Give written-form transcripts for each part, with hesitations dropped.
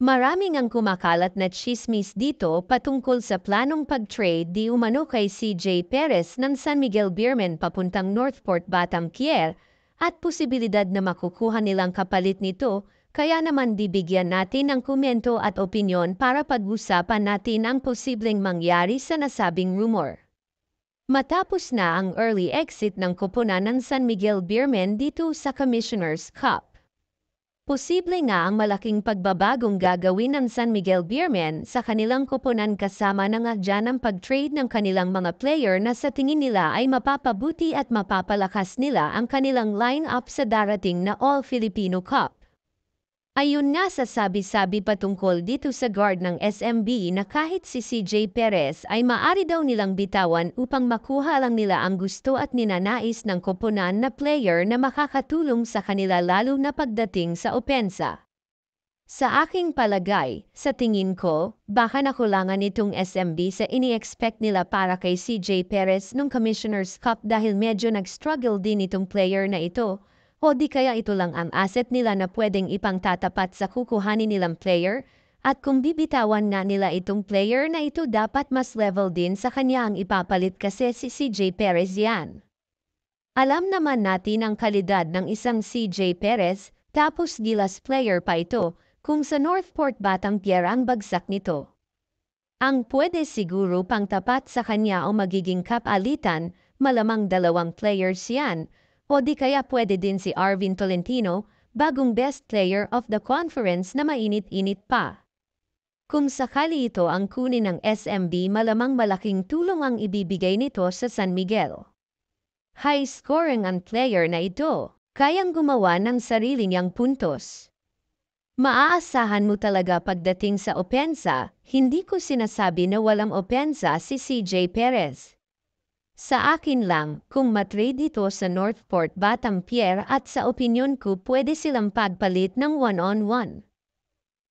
Maraming ang kumakalat na tsismis dito patungkol sa planong pag-trade di umano kay CJ Perez ng San Miguel Beermen papuntang Northport Batamquier at posibilidad na makukuha nilang kapalit nito, kaya naman bibigyan natin ng komento at opinyon para pag-usapan natin ang posibleng mangyari sa nasabing rumor. Matapos na ang early exit ng koponan ng San Miguel Beermen dito sa Commissioner's Cup, posible nga ang malaking pagbabagong gagawin ng San Miguel Beermen sa kanilang koponan kasama ng adyanang pag-trade ng kanilang mga player na sa tingin nila ay mapapabuti at mapapalakas nila ang kanilang line-up sa darating na All-Filipino Cup. Ayun nga sa sabi-sabi patungkol dito sa guard ng SMB na kahit si CJ Perez ay maari daw nilang bitawan upang makuha lang nila ang gusto at ninanais ng koponan na player na makakatulong sa kanila lalo na pagdating sa opensa. Sa aking palagay, sa tingin ko, baka nakulangan itong SMB sa ini-expect nila para kay CJ Perez nung Commissioner's Cup dahil medyo nag-struggle din itong player na ito. O di kaya ito lang ang asset nila na pwedeng ipangtatapat sa kukuhanin nilang player, at kung bibitawan nga nila itong player na ito dapat mas level din sa kanya ang ipapalit kasi si CJ Perez yan. Alam naman natin ang kalidad ng isang CJ Perez, tapos gilas player pa ito, kung sa Northport Batamquier ang bagsak nito. Ang pwede siguro pang tapat sa kanya o magiging kapalitan, malamang dalawang players yan, o di kaya pwede din si Arvin Tolentino, bagong best player of the conference na mainit-init pa. Kung sakali ito ang kunin ng SMB, malamang malaking tulong ang ibibigay nito sa San Miguel. High scoring ang player na ito, kayang gumawa ng sarili niyang puntos. Maaasahan mo talaga pagdating sa opensa, hindi ko sinasabi na walang opensa si CJ Perez. Sa akin lang, kung matrade ito sa Northport Batamquier at sa opinyon ko pwede silang pagpalit ng one-on-one.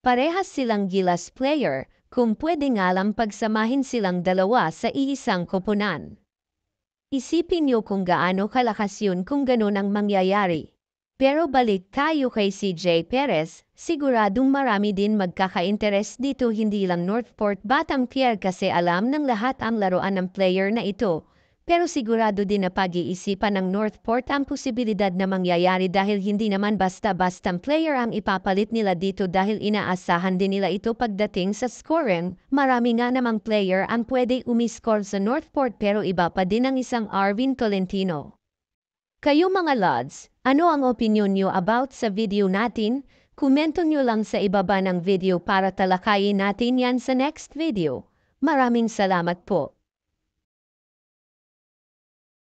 Parehas silang gilas player, kung pwede nga lang pagsamahin silang dalawa sa iisang koponan. Isipin niyo kung gaano kalakas yun kung ganun ang mangyayari. Pero balik tayo kay CJ Perez, siguradong marami din magkaka-interest dito hindi lang Northport Batamquier kasi alam ng lahat ang laruan ng player na ito. Pero sigurado din na pag-iisipan ng Northport ang posibilidad na mangyayari dahil hindi naman basta-bastang player ang ipapalit nila dito dahil inaasahan din nila ito pagdating sa scoring. Marami nga namang player ang pwede umiscore sa Northport pero iba pa din ang isang Arvin Tolentino. Kayo mga lods, ano ang opinion nyo about sa video natin? Komento nyo lang sa ibaba ng video para talakayin natin yan sa next video. Maraming salamat po.